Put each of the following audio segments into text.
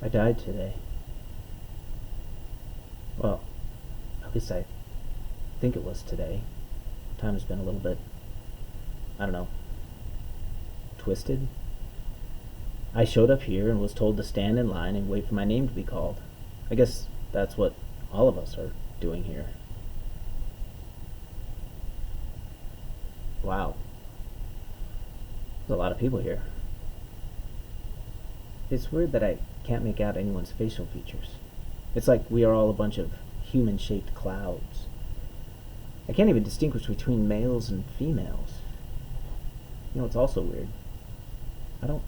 I died today. Well, at least I think it was today. Time has been a little bit, I don't know, twisted. I showed up here and was told to stand in line and wait for my name to be called. I guess that's what all of us are doing here. Wow. There's a lot of people here. It's weird that I can't make out anyone's facial features. It's like we are all a bunch of human-shaped clouds. I can't even distinguish between males and females. You know, it's also weird. I don't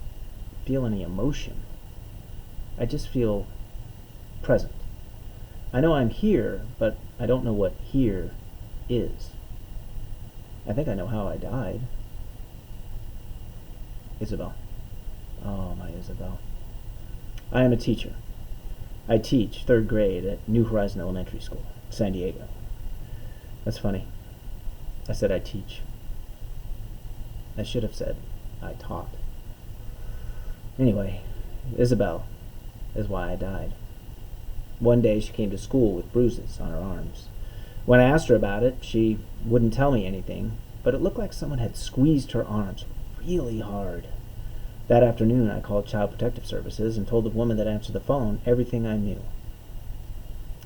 feel any emotion. I just feel present. I know I'm here, but I don't know what here is. I think I know how I died. Isabel. Oh, my Isabel. I am a teacher. I teach third grade at New Horizon Elementary School, San Diego. That's funny. I said I teach. I should have said I taught. Anyway, Isabel is why I died. One day she came to school with bruises on her arms. When I asked her about it, she wouldn't tell me anything, but it looked like someone had squeezed her arms really hard. That afternoon, I called Child Protective Services and told the woman that answered the phone everything I knew.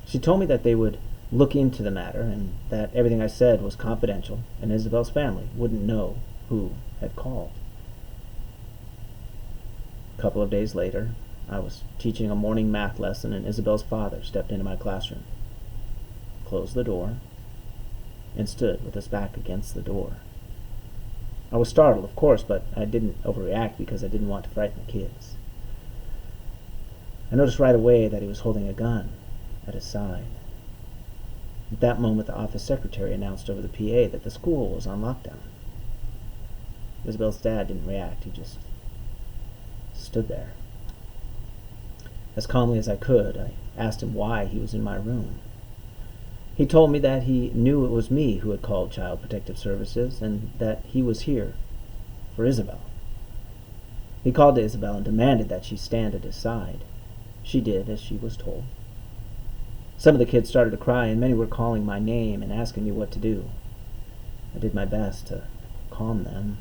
She told me that they would look into the matter and that everything I said was confidential and Isabel's family wouldn't know who had called. A couple of days later, I was teaching a morning math lesson and Isabel's father stepped into my classroom, closed the door, and stood with his back against the door. I was startled, of course, but I didn't overreact because I didn't want to frighten the kids. I noticed right away that he was holding a gun at his side. At that moment, the office secretary announced over the PA that the school was on lockdown. Isabel's dad didn't react. He just stood there. As calmly as I could, I asked him why he was in my room. He told me that he knew it was me who had called Child Protective Services and that he was here for Isabel. He called to Isabel and demanded that she stand at his side. She did as she was told. Some of the kids started to cry and many were calling my name and asking me what to do. I did my best to calm them.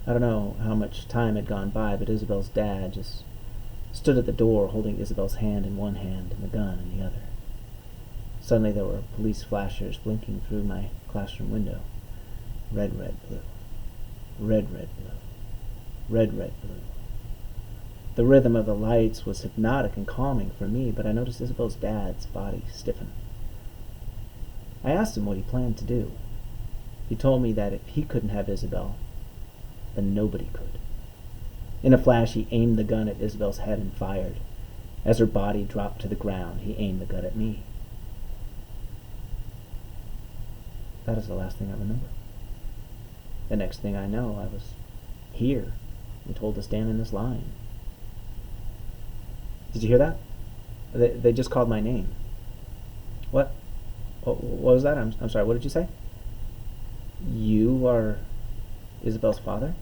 I don't know how much time had gone by, but Isabel's dad just stood at the door holding Isabel's hand in one hand and the gun in the other. Suddenly there were police flashers blinking through my classroom window. Red, red, blue. Red, red, blue. Red, red, blue. The rhythm of the lights was hypnotic and calming for me, but I noticed Isabel's dad's body stiffen. I asked him what he planned to do. He told me that if he couldn't have Isabel, then nobody could. In a flash, he aimed the gun at Isabel's head and fired. As her body dropped to the ground, he aimed the gun at me. That is the last thing I remember. The next thing I know, I was here and told to stand in this line. Did you hear that? They just called my name. What? What was that? I'm sorry, what did you say? You are Isabel's father?